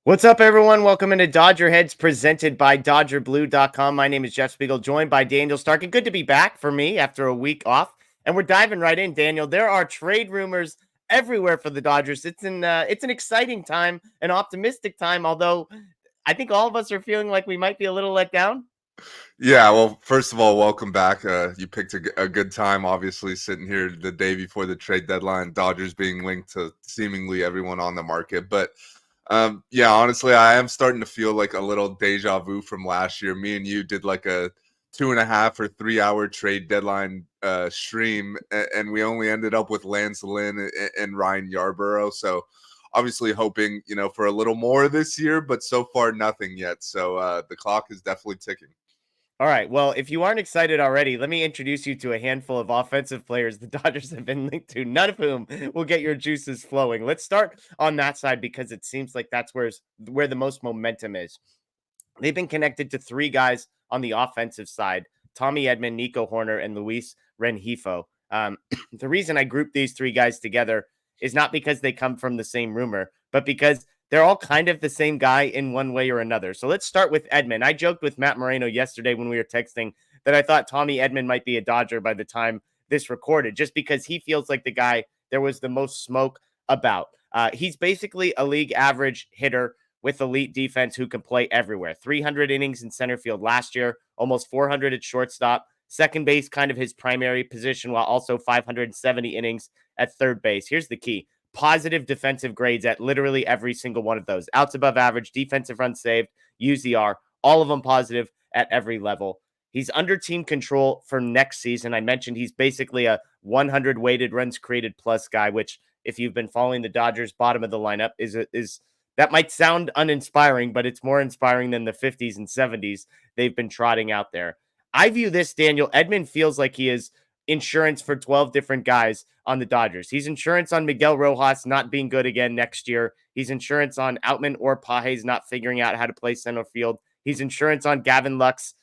What's up, everyone? Welcome into DodgerHeads presented by DodgerBlue.com. My name is Jeff Spiegel, joined by Daniel Starkand. Good to be back for me after a week off. And we're diving right in, Daniel. There are trade rumors everywhere for the Dodgers. It's an exciting time, an optimistic time, although I think all of us are feeling like we might be a little let down. Yeah, well, first of all, welcome back. You picked a good time, obviously, sitting here the day before the trade deadline, Dodgers being linked to seemingly everyone on the market. But yeah, honestly, I am starting to feel like a little deja vu from last year. Me and you did like a 2.5 or 3 hour trade deadline stream, and we only ended up with Lance Lynn and Ryan Yarborough. So obviously hoping, for a little more this year, but so far nothing yet. So the clock is definitely ticking. All right. Well, if you aren't excited already, let me introduce you to a handful of offensive players the Dodgers have been linked to, none of whom will get your juices flowing. Let's start on that side because it seems like that's where the most momentum is. They've been connected to three guys on the offensive side: Tommy Edman, Nico Horner, and Luis Rengifo. The reason I group these three guys together is not because they come from the same rumor, but because they're all kind of the same guy in one way or another. So let's start with Edman. I joked with Matt Moreno yesterday when we were texting that I thought Tommy Edman might be a Dodger by the time this recorded, just because he feels like the guy there was the most smoke about. He's basically a league average hitter with elite defense who can play everywhere. 300 innings in center field last year, almost 400 at shortstop. Second base, kind of his primary position, while also 570 innings at third base. Here's the key: positive defensive grades at literally every single one of those. Outs above average, defensive runs saved, UZR, all of them positive at every level. He's under team control for next season. I mentioned he's basically a 100 weighted runs created plus guy, which, if you've been following the Dodgers bottom of the lineup, is that might sound uninspiring, but it's more inspiring than the 50s and 70s they've been trotting out there. I view this, Daniel. Edman feels like he is insurance for 12 different guys on the Dodgers. He's insurance on Miguel Rojas not being good again next year. He's insurance on Outman or Pages not figuring out how to play center field. He's insurance on Gavin Lux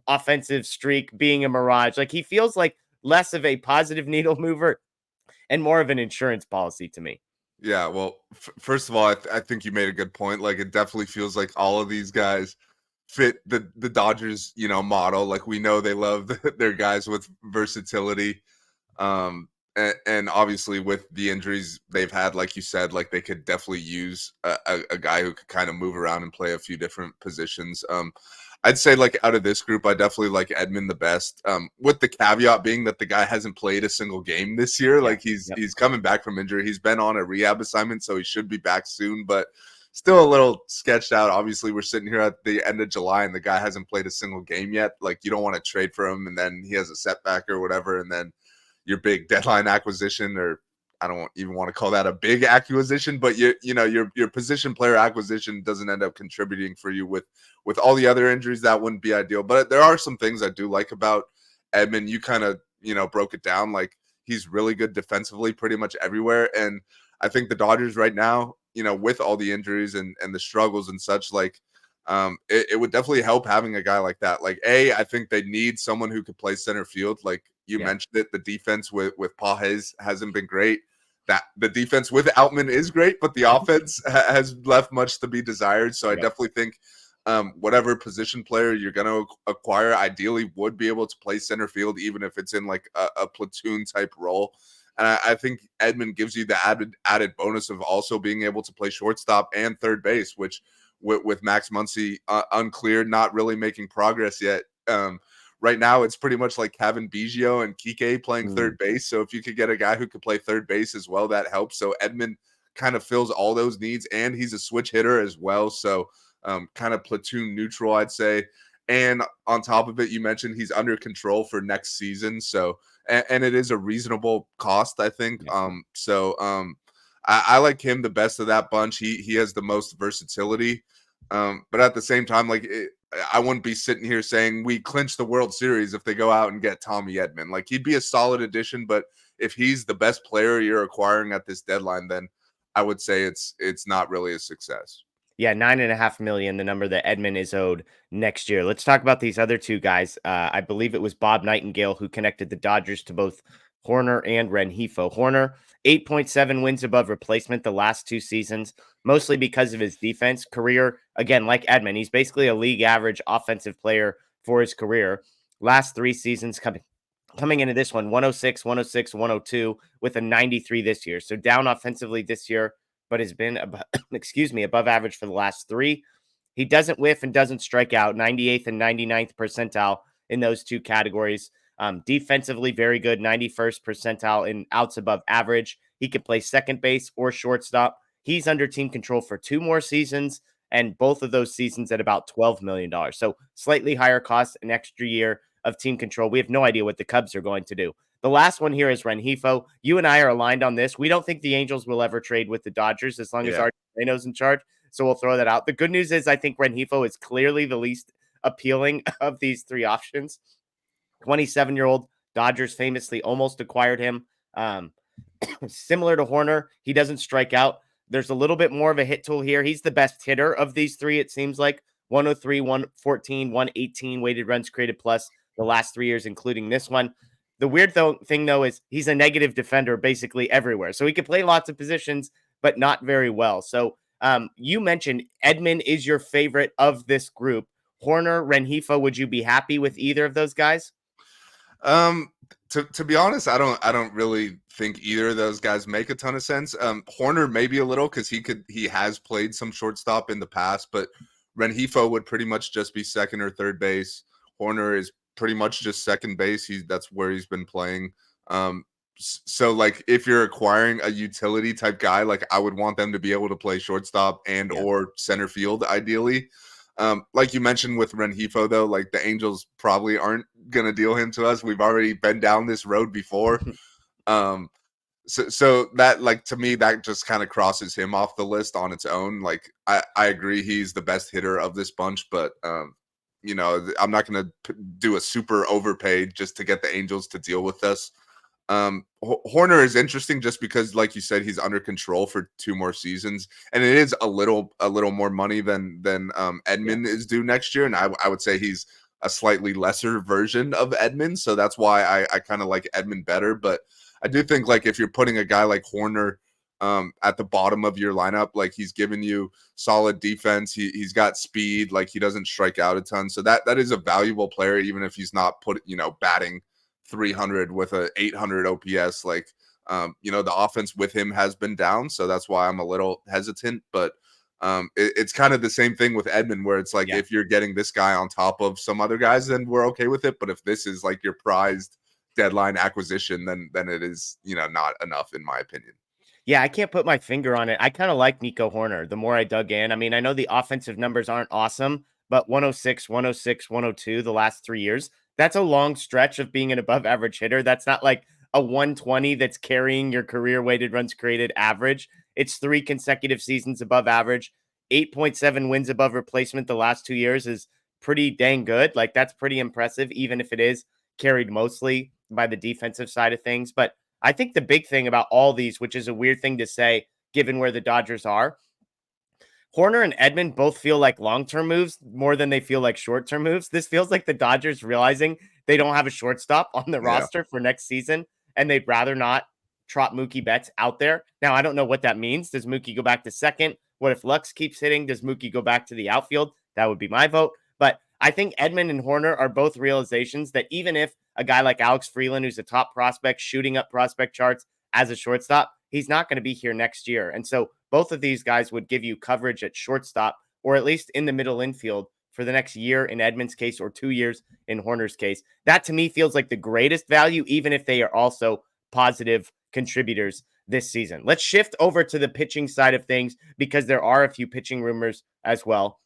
offensive streak being a mirage. Like, he feels like less of a positive needle mover and more of an insurance policy to me. Yeah, well, first of all, I think you made a good point. Like, it definitely feels like all of these guys fit the Dodgers, model. Like, we know they love their guys with versatility. And obviously with the injuries they've had, like you said, like they could definitely use a guy who could kind of move around and play a few different positions. I'd say, like, out of this group, I definitely like Edman the best. With the caveat being that the guy hasn't played a single game this year. Yeah. Like, he's Yep. he's coming back from injury. He's been on a rehab assignment, so he should be back soon, but still a little sketched out. Obviously, we're sitting here at the end of July and the guy hasn't played a single game yet. Like, you don't want to trade for him and then he has a setback or whatever, and then your big deadline acquisition, or I don't even want to call that a big acquisition, but your position player acquisition doesn't end up contributing for you with all the other injuries. That wouldn't be ideal. But there are some things I do like about Edman. You kind of broke it down. Like, he's really good defensively pretty much everywhere, and I think the Dodgers right now, with all the injuries and the struggles and such, like, it would definitely help having a guy like that. Like, I think they need someone who could play center field. Like you Yeah. mentioned it, the defense with Pages hasn't been great. That the defense with Outman is great, but the offense has left much to be desired. So I Yep. definitely think whatever position player you're going to acquire ideally would be able to play center field, even if it's in like a platoon type role. And I think Edman gives you the added bonus of also being able to play shortstop and third base, which with Max Muncy unclear, not really making progress yet. Right now, it's pretty much like Kevin Biggio and Kike playing Mm. third base. So if you could get a guy who could play third base as well, that helps. So Edman kind of fills all those needs, and he's a switch hitter as well. So kind of platoon neutral, I'd say. And on top of it, you mentioned he's under control for next season. So and it is a reasonable cost, I think. Yeah. I like him the best of that bunch. He has the most versatility. But at the same time, like, I wouldn't be sitting here saying we clinch the World Series if they go out and get Tommy Edman. Like, he'd be a solid addition, but if he's the best player you're acquiring at this deadline, then I would say it's not really a success. Yeah, 9.5 million, the number that Edman is owed next year. Let's talk about these other two guys. I believe it was Bob Nightingale who connected the Dodgers to both Horner and Rengifo. Horner 8.7 wins above replacement the last 2 seasons, mostly because of his defense. Career, again, like Edman, he's basically a league average offensive player for his career. Last 3 seasons coming into this one, 106, 106, 102 with a 93 this year. So down offensively this year, but has been above, above average for the last 3. He doesn't whiff and doesn't strike out, 98th and 99th percentile in those 2 categories. Defensively, very good, 91st percentile in outs above average. He could play second base or shortstop. He's under team control for 2 more seasons, and both of those seasons at about $12 million. So slightly higher cost, an extra year of team control. We have no idea what the Cubs are going to do. The last one here is Rengifo. You and I are aligned on this. We don't think the Angels will ever trade with the Dodgers as long as Yeah. Art Moreno's in charge. So we'll throw that out. The good news is I think Rengifo is clearly the least appealing of these 3 options. 27-year-old Dodgers famously almost acquired him. Similar to Horner, he doesn't strike out. There's a little bit more of a hit tool here. He's the best hitter of these 3, it seems like. 103, 114, 118 weighted runs created plus the last 3 years, including this one. The weird thing, though, is he's a negative defender basically everywhere. So he can play lots of positions, but not very well. So you mentioned Edman is your favorite of this group. Horner, Rengifo, would you be happy with either of those guys? To be honest, I don't really think either of those guys make a ton of sense. Horner maybe a little because he has played some shortstop in the past, but Rengifo would pretty much just be second or third base. Horner is pretty much just second base. That's where he's been playing. So like if you're acquiring a utility type guy, like I would want them to be able to play shortstop and or center field ideally. Like you mentioned with Rengifo, though, like the Angels probably aren't gonna deal him to us. We've already been down this road before. So that, like, to me, that just kind of crosses him off the list on its own. Like I agree he's the best hitter of this bunch, but I'm not gonna do a super overpay just to get the Angels to deal with us. Horner is interesting just because, like you said, he's under control for 2 more seasons, and it is a little more money than Edman is due next year, and I would say he's a slightly lesser version of Edman, so that's why I kind of like Edman better. But I do think, like, if you're putting a guy like Horner at the bottom of your lineup, like, he's giving you solid defense, he's got speed, like, he doesn't strike out a ton, so that is a valuable player, even if he's not batting 300 with a 800 OPS. Like, the offense with him has been down, so that's why I'm a little hesitant. But it's kind of the same thing with Edman, where it's like, if you're getting this guy on top of some other guys, then we're okay with it. But if this is like your prized deadline acquisition, then it is, not enough in my opinion. Yeah, I can't put my finger on it. I kind of like Nico Horner the more I dug in. I mean, I know the offensive numbers aren't awesome, but 106, 106, 102 the last 3 years, that's a long stretch of being an above average hitter. That's not like a 120 that's carrying your career weighted runs created average. It's 3 consecutive seasons above average. 8.7 wins above replacement the last 2 years is pretty dang good. Like, that's pretty impressive, even if it is carried mostly by the defensive side of things. But I think the big thing about all these, which is a weird thing to say given where the Dodgers are, Horner and Edman both feel like long-term moves more than they feel like short-term moves. This feels like the Dodgers realizing they don't have a shortstop on the roster for next season, and they'd rather not trot Mookie Betts out there. Now, I don't know what that means. Does Mookie go back to second? What if Lux keeps hitting? Does Mookie go back to the outfield? That would be my vote. But I think Edman and Horner are both realizations that even if a guy like Alex Freeland, who's a top prospect, shooting up prospect charts as a shortstop, he's not going to be here next year. And so both of these guys would give you coverage at shortstop, or at least in the middle infield for the next year in Edman's case, or 2 years in Horner's case. That to me feels like the greatest value, even if they are also positive contributors this season. Let's shift over to the pitching side of things because there are a few pitching rumors as well.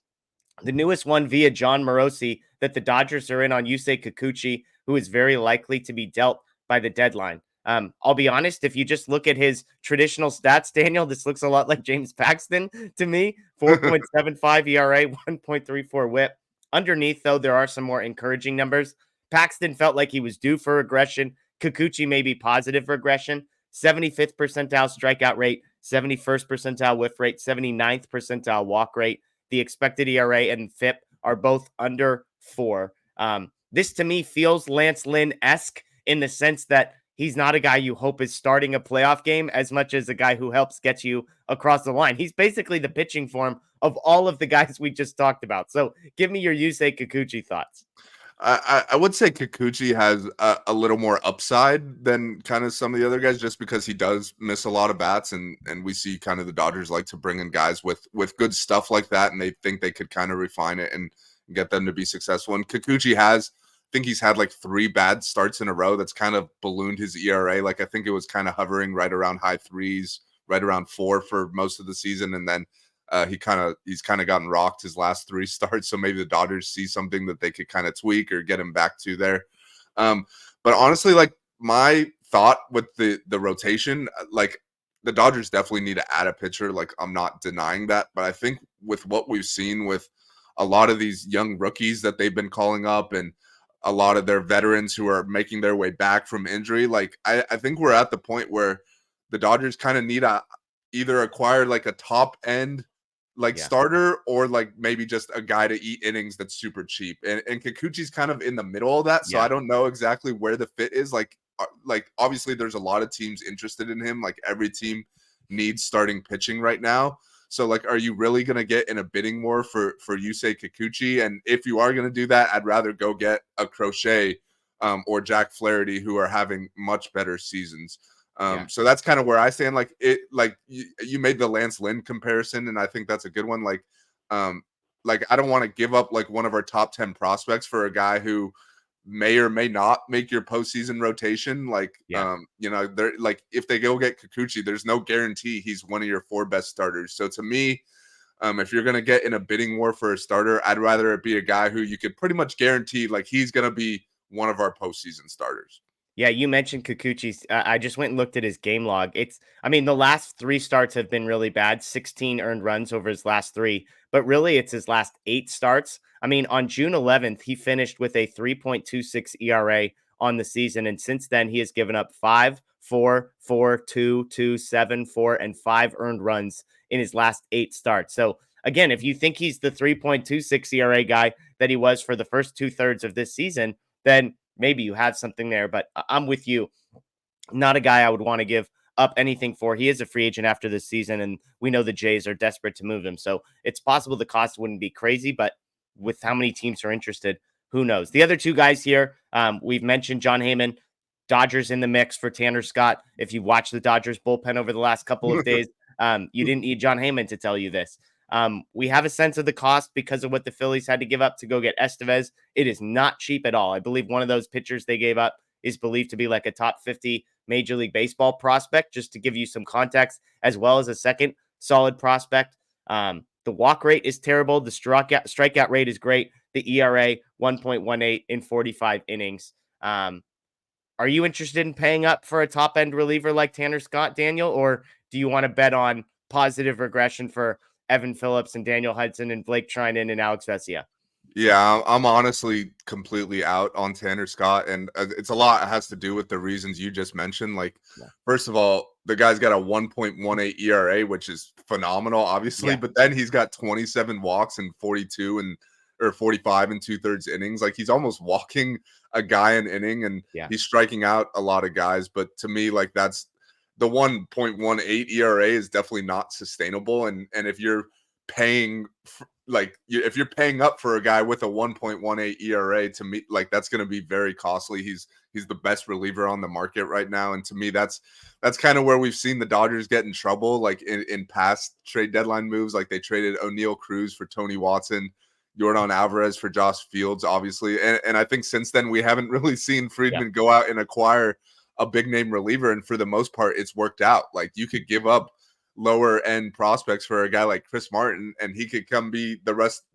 The newest one via John Morosi that the Dodgers are in on Yusei Kikuchi, who is very likely to be dealt by the deadline. I'll be honest, if you just look at his traditional stats, Daniel, this looks a lot like James Paxton to me. 4.75 ERA, 1.34 whip. Underneath, though, there are some more encouraging numbers. Paxton felt like he was due for regression. Kikuchi may be positive regression. 75th percentile strikeout rate, 71st percentile whiff rate, 79th percentile walk rate. The expected ERA and FIP are both under 4. This to me feels Lance Lynn-esque in the sense that he's not a guy you hope is starting a playoff game as much as a guy who helps get you across the line. He's basically the pitching form of all of the guys we just talked about. So give me your Yusei Kikuchi thoughts. I would say Kikuchi has a little more upside than kind of some of the other guys, just because he does miss a lot of bats, and we see kind of the Dodgers like to bring in guys with good stuff like that, and they think they could kind of refine it and get them to be successful. And Kikuchi has, I think he's had like 3 bad starts in a row that's kind of ballooned his ERA. Like I think it was kind of hovering right around high 3s, right around 4 for most of the season, and then he's kind of gotten rocked his last 3 starts, so maybe the Dodgers see something that they could kind of tweak or get him back to there. But honestly, like my thought with the rotation, like the Dodgers definitely need to add a pitcher. Like I'm not denying that, but I think with what we've seen with a lot of these young rookies that they've been calling up and a lot of their veterans who are making their way back from injury, like I think we're at the point where the Dodgers kind of need to either acquire like a top end like Yeah. starter, or like maybe just a guy to eat innings that's super cheap. And Kikuchi's kind of in the middle of that, so Yeah. I don't know exactly where the fit is. Like obviously there's a lot of teams interested in him. Like every team needs starting pitching right now. So like, are you really going to get in a bidding war for Yusei Kikuchi? And if you are going to do that, I'd rather go get a Crochet or Jack Flaherty, who are having much better seasons. Yeah. So that's kind of where I stand. Like you made the Lance Lynn comparison, and I think that's a good one. Like I don't want to give up like one of our top 10 prospects for a guy who may or may not make your postseason rotation. Like Yeah. they're like, if they go get Kikuchi, there's no guarantee he's one of your 4 best starters. So to me, if you're going to get in a bidding war for a starter, I'd rather it be a guy who you could pretty much guarantee like he's going to be one of our postseason starters. Yeah, you mentioned Kikuchi's. I just went and looked at his game log. I mean, the last 3 starts have been really bad, 16 earned runs over his last 3, but really it's his last 8 starts. I mean, on June 11th, he finished with a 3.26 ERA on the season. And since then, he has given up 5, 4, 4, 2, 2, 7, 4, and 5 earned runs in his last 8 starts. So, again, if you think he's the 3.26 ERA guy that he was for the first 2/3 of this season, then maybe you have something there, but I'm with you. Not a guy I would want to give up anything for. He is a free agent after this season, and we know the Jays are desperate to move him. So it's possible the cost wouldn't be crazy, but with how many teams are interested, who knows? The other 2 guys here, we've mentioned John Heyman, Dodgers in the mix for Tanner Scott. If you watch the Dodgers bullpen over the last couple of days, you didn't need John Heyman to tell you this. We have a sense of the cost because of what the Phillies had to give up to go get Estevez. It is not cheap at all. I believe one of those pitchers they gave up is believed to be like a top 50 Major League Baseball prospect, just to give you some context, as well as a second solid prospect. The walk rate is terrible. The strikeout rate is great. The ERA 1.18 in 45 innings. Are you interested in paying up for a top end reliever like Tanner Scott, Daniel, or do you want to bet on positive regression for Evan Phillips and Daniel Hudson and Blake Trinan and Alex Vesia? Yeah, I'm honestly completely out on Tanner Scott, and it's a lot. It has to do with the reasons you just mentioned. Like, Yeah. first of all, the guy's got a 1.18 ERA, which is phenomenal, obviously. Yeah. But then he's got 27 walks and 45 and 2/3 innings. Like he's almost walking a guy an inning, and Yeah. he's striking out a lot of guys. But to me, like that's the 1.18 ERA is definitely not sustainable. And if you're paying if you're paying up for a guy with a 1.18 ERA, to me, like that's going to be very costly. He's the best reliever on the market right now, and to me, that's kind of where we've seen the Dodgers get in trouble, like in past trade deadline moves. Like they traded O'Neal Cruz for Tony Watson, Yordan Alvarez for Josh Fields, obviously, and I think since then we haven't really seen Friedman go out and acquire a big name reliever, and for the most part, it's worked out. Like you could give up lower end prospects for a guy like Chris Martin, and he could come be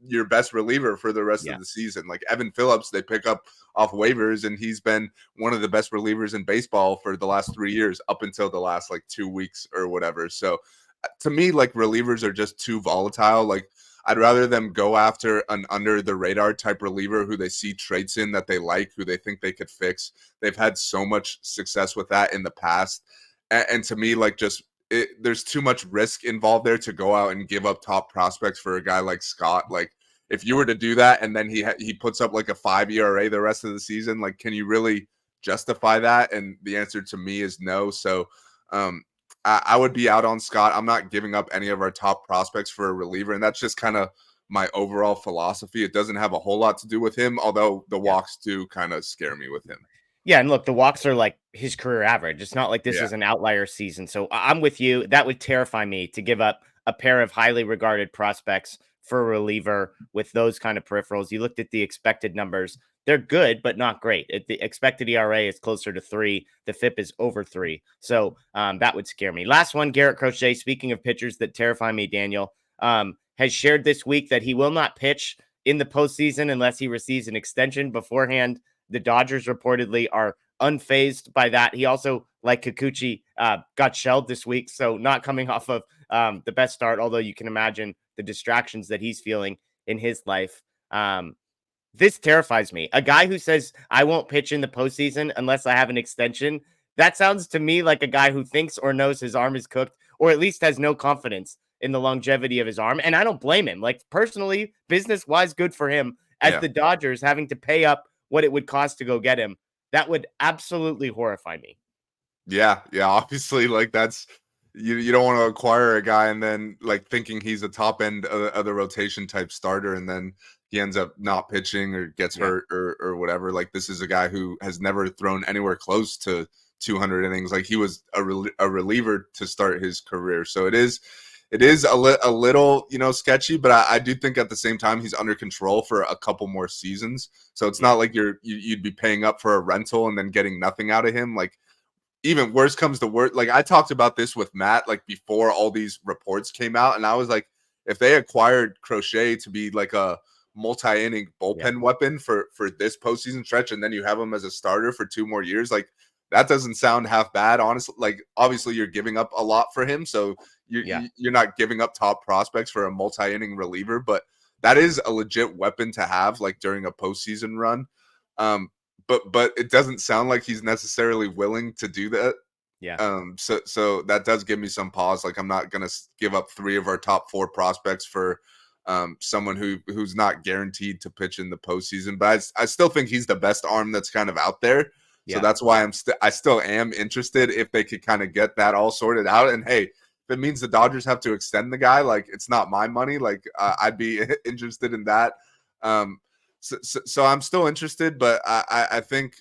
your best reliever for the rest of the season. Like Evan Phillips, they pick up off waivers, and he's been one of the best relievers in baseball for the last 3 years, up until the last like 2 weeks or whatever. So to me, like relievers are just too volatile. Like I'd rather them go after an under the radar type reliever who they see traits in that they like, who they think they could fix. They've had so much success with that in the past. And to me, like there's too much risk involved there to go out and give up top prospects for a guy like Scott. Like if you were to do that and then he puts up like a 5 ERA the rest of the season, like can you really justify that? And the answer to me is no. So I would be out on Scott. I'm not giving up any of our top prospects for a reliever, and that's just kind of my overall philosophy. It doesn't have a whole lot to do with him, although the Yeah. walks do kind of scare me with him. Yeah, and look, the walks are like his career average. It's not like this Yeah. is an outlier season. So I'm with you. That would terrify me to give up a pair of highly regarded prospects for a reliever with those kind of peripherals. You looked at the expected numbers. They're good, but not great. The expected ERA is closer to 3. The FIP is over 3. So that would scare me. Last one, Garrett Crochet. Speaking of pitchers that terrify me, Daniel, has shared this week that he will not pitch in the postseason unless he receives an extension beforehand. The Dodgers reportedly are unfazed by that. He also, like Kikuchi, got shelled this week, so not coming off of the best start, although you can imagine the distractions that he's feeling in his life. This terrifies me. A guy who says, I won't pitch in the postseason unless I have an extension. That sounds to me like a guy who thinks or knows his arm is cooked, or at least has no confidence in the longevity of his arm. And I don't blame him. Like, personally, business wise, good for him. As Yeah. the Dodgers having to pay up what it would cost to go get him, that would absolutely horrify me. Yeah, yeah. Obviously, like that's you don't want to acquire a guy and then like thinking he's a top end of the rotation type starter, and then he ends up not pitching or gets Yeah. hurt or whatever. Like this is a guy who has never thrown anywhere close to 200 innings. Like he was a reliever to start his career, so it is a little sketchy, but I do think at the same time he's under control for a couple more seasons. So it's Yeah. not like you'd be paying up for a rental and then getting nothing out of him. Like even worse comes to worse. Like I talked about this with Matt, like before all these reports came out, and I was like, if they acquired Crochet to be like a multi-inning Yeah. bullpen weapon for this postseason stretch, and then you have him as a starter for 2 more years, like that doesn't sound half bad, honestly. Like obviously you're giving up a lot for him, so Yeah. you're not giving up top prospects for a multi-inning reliever, but that is a legit weapon to have like during a postseason run. Um, but it doesn't sound like he's necessarily willing to do that. Yeah. So that does give me some pause. Like I'm not gonna give up 3 of our top 4 prospects for someone who's not guaranteed to pitch in the postseason. But I still think he's the best arm that's kind of out there. So Yeah. that's why I still am interested if they could kind of get that all sorted out. And hey, if it means the Dodgers have to extend the guy, like it's not my money. Like I'd be interested in that. So I'm still interested, but I think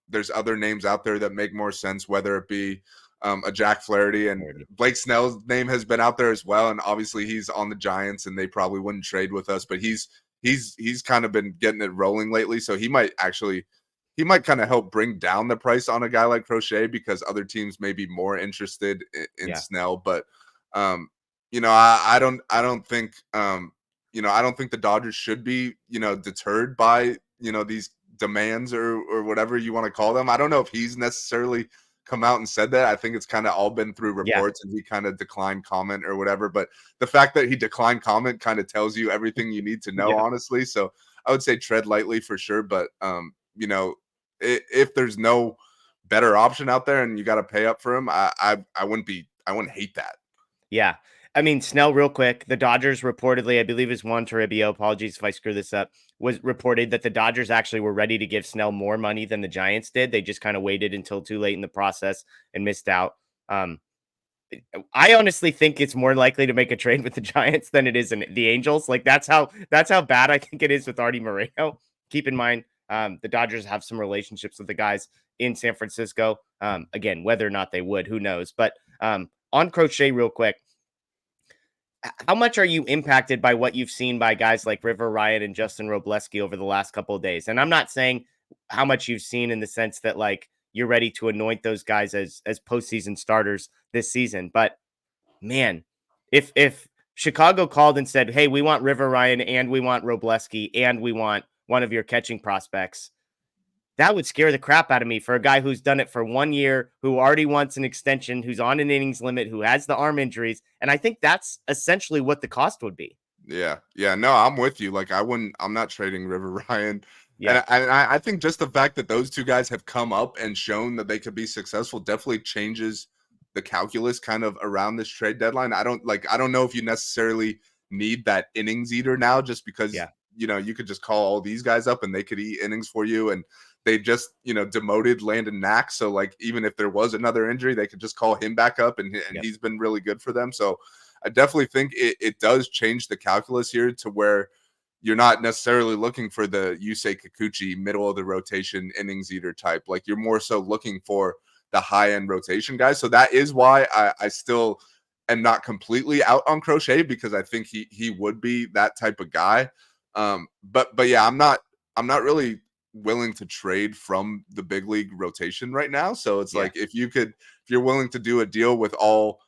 there's other names out there that make more sense, whether it be a Jack Flaherty, and Flaherty. Blake Snell's name has been out there as well. And obviously he's on the Giants and they probably wouldn't trade with us, but he's kind of been getting it rolling lately. So he might kind of help bring down the price on a guy like Crochet because other teams may be more interested in Yeah. Snell. But I don't think I don't think the Dodgers should be, deterred by, these demands or whatever you want to call them. I don't know if he's necessarily come out and said that. I think it's kind of all been through Yeah. reports and he kind of declined comment or whatever. But the fact that he declined comment kind of tells you everything you need to know, Yeah. honestly. So I would say tread lightly for sure. But, if there's no better option out there and you got to pay up for him, I wouldn't hate that. Yeah. I mean, Snell, real quick. The Dodgers reportedly, I believe is Juan Toribio. Apologies if I screw this up. Was reported that the Dodgers actually were ready to give Snell more money than the Giants did. They just kind of waited until too late in the process and missed out. Um, I honestly think it's more likely to make a trade with the Giants than it is in the Angels. Like that's how bad I think it is with Artie Moreno. Keep in mind, the Dodgers have some relationships with the guys in San Francisco. Again, whether or not they would, who knows? But on Crochet, real quick, how much are you impacted by what you've seen by guys like River Ryan and Justin Robleski over the last couple of days? And I'm not saying how much you've seen in the sense that like you're ready to anoint those guys as postseason starters this season, but man, if Chicago called and said, "Hey, we want River Ryan and we want Robleski and we want one of your catching prospects," that would scare the crap out of me for a guy who's done it for 1 year, who already wants an extension, who's on an innings limit, who has the arm injuries. And I think that's essentially what the cost would be. Yeah, yeah, no, I'm with you. Like, I'm not trading River Ryan, and Yeah. I think just the fact that those two guys have come up and shown that they could be successful definitely changes the calculus kind of around this trade deadline. I don't know if you necessarily need that innings eater now, just because Yeah. you could just call all these guys up and they could eat innings for you, and they just, demoted Landon Knack. So like, even if there was another injury, they could just call him back up, and Yep. he's been really good for them. So I definitely think it does change the calculus here to where you're not necessarily looking for the Yusei Kikuchi middle of the rotation innings eater type. Like, you're more so looking for the high end rotation guys. So that is why I still am not completely out on Crochet, because I think he would be that type of guy. But yeah, I'm not really willing to trade from the big league rotation right now. So it's like, if you're willing to do a deal with all,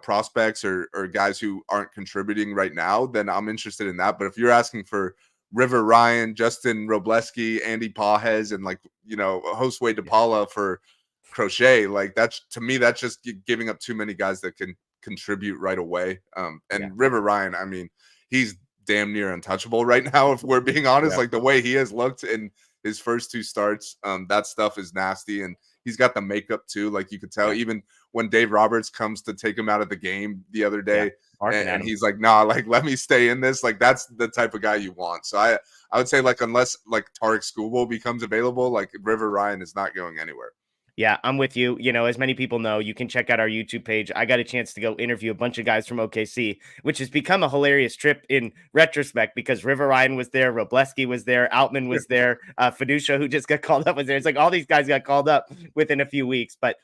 prospects or guys who aren't contributing right now, then I'm interested in that. But if you're asking for River Ryan, Justin Robleski, Andy Pages, and like, Josue DePaula for Crochet, like, that's, to me, that's just giving up too many guys that can contribute right away. And River Ryan, I mean, he's damn near untouchable right now, if we're being honest. Like, the way he has looked in his first 2 starts, that stuff is nasty. And he's got the makeup too. Like, you could tell even when Dave Roberts comes to take him out of the game the other day, and he's like, nah, like, let me stay in this. Like, that's the type of guy you want. So I would say, like, unless like Tarek Skubal becomes available, like, River Ryan is not going anywhere. Yeah, I'm with you. As many people know, you can check out our YouTube page. I got a chance to go interview a bunch of guys from OKC, which has become a hilarious trip in retrospect, because River Ryan was there, Robleski was there, Outman was there, Fiducia, who just got called up, was there. It's like all these guys got called up within a few weeks, but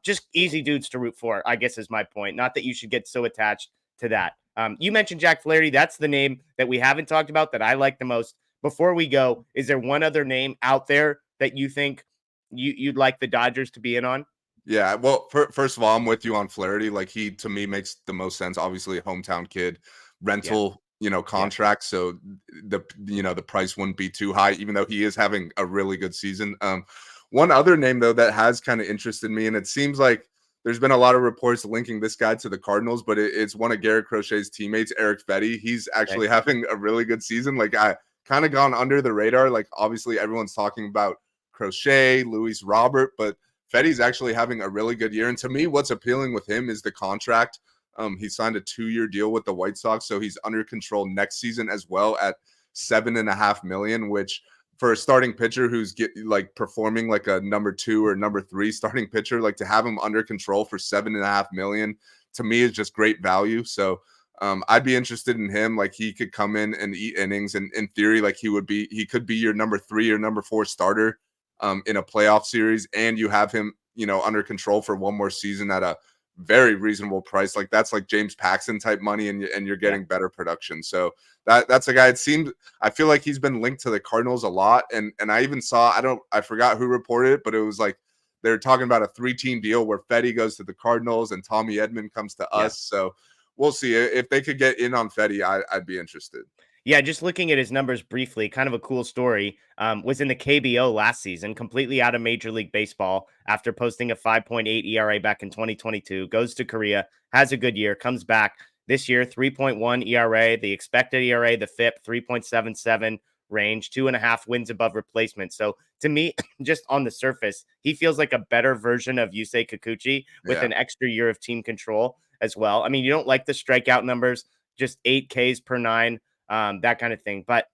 just easy dudes to root for, I guess, is my point. Not that you should get so attached to that. You mentioned Jack Flaherty. That's the name that we haven't talked about that I like the most. Before we go, is there one other name out there that you think you'd like the Dodgers to be in on? Yeah, well, first of all, I'm with you on Flaherty. Like, he, to me, makes the most sense. Obviously, a hometown kid, rental, contract. So the price wouldn't be too high, even though he is having a really good season. One other name, though, that has kind of interested me, and it seems like there's been a lot of reports linking this guy to the Cardinals, but it's one of Garrett Crochet's teammates, Eric Fetty. He's actually having a really good season. Like, I kind of gone under the radar. Like, obviously, everyone's talking about Crochet, Luis Robert, but Fetty's actually having a really good year. And to me, what's appealing with him is the contract. He signed a 2-year deal with the White Sox, so he's under control next season as well at $7.5 million, which for a starting pitcher who's performing like a number 2 or number 3 starting pitcher, like, to have him under control for $7.5 million, to me, is just great value. So I'd be interested in him. Like, he could come in and eat innings, and in theory, like, he could be your number 3 or number 4 starter in a playoff series, and you have him, under control for one more season at a very reasonable price. Like, that's like James Paxton type money, and you're getting better production. So that's a guy. I feel like he's been linked to the Cardinals a lot, and I even saw, I forgot who reported it, but it was like they're talking about a 3-team deal where Fetty goes to the Cardinals and Tommy Edman comes to us. So we'll see if they could get in on Fetty. I'd be interested. Yeah, just looking at his numbers briefly, kind of a cool story. Was in the KBO last season, completely out of Major League Baseball after posting a 5.8 ERA back in 2022. Goes to Korea, has a good year, comes back this year, 3.1 ERA, the expected ERA, the FIP, 3.77 range, 2.5 wins above replacement. So to me, just on the surface, he feels like a better version of Yusei Kikuchi with an extra year of team control as well. I mean, you don't like the strikeout numbers, just 8 Ks per 9. That kind of thing, but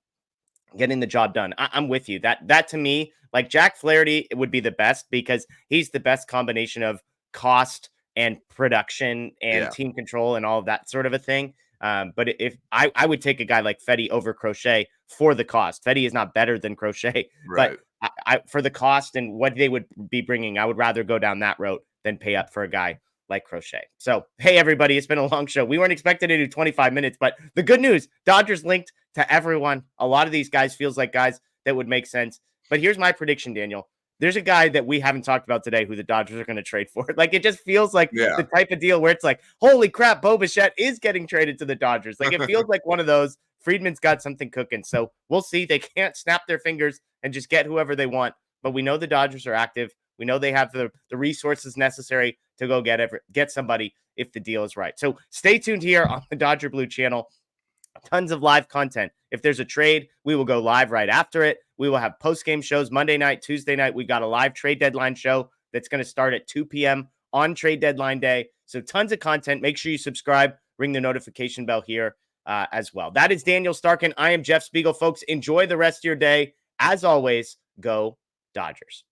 getting the job done. I'm with you. That to me, like Jack Flaherty, it would be the best because he's the best combination of cost and production and team control and all of that sort of a thing. But if I would take a guy like Fetty over Crochet for the cost. Fetty is not better than Crochet, Right. but I for the cost and what they would be bringing, I would rather go down that road than pay up for a guy like Crochet. So, hey, everybody, it's been a long show. We weren't expecting to do 25 minutes, but the good news, Dodgers linked to everyone. A lot of these guys feels like guys that would make sense. But here's my prediction, Daniel. There's a guy that we haven't talked about today who the Dodgers are going to trade for. Like, it just feels like the type of deal where it's like, holy crap, Bo Bichette is getting traded to the Dodgers. Like, it feels like one of those. Friedman's got something cooking. So we'll see. They can't snap their fingers and just get whoever they want. But we know the Dodgers are active. We know they have the resources necessary to go get somebody if the deal is right. So stay tuned here on the Dodger Blue channel. Tons of live content. If there's a trade, we will go live right after it. We will have post-game shows Monday night, Tuesday night. We got a live trade deadline show that's going to start at 2 p.m. on trade deadline day. So tons of content. Make sure you subscribe, ring the notification bell here as well. That is Daniel Starkand. I am Jeff Spiegel. Folks, enjoy the rest of your day. As always, go Dodgers.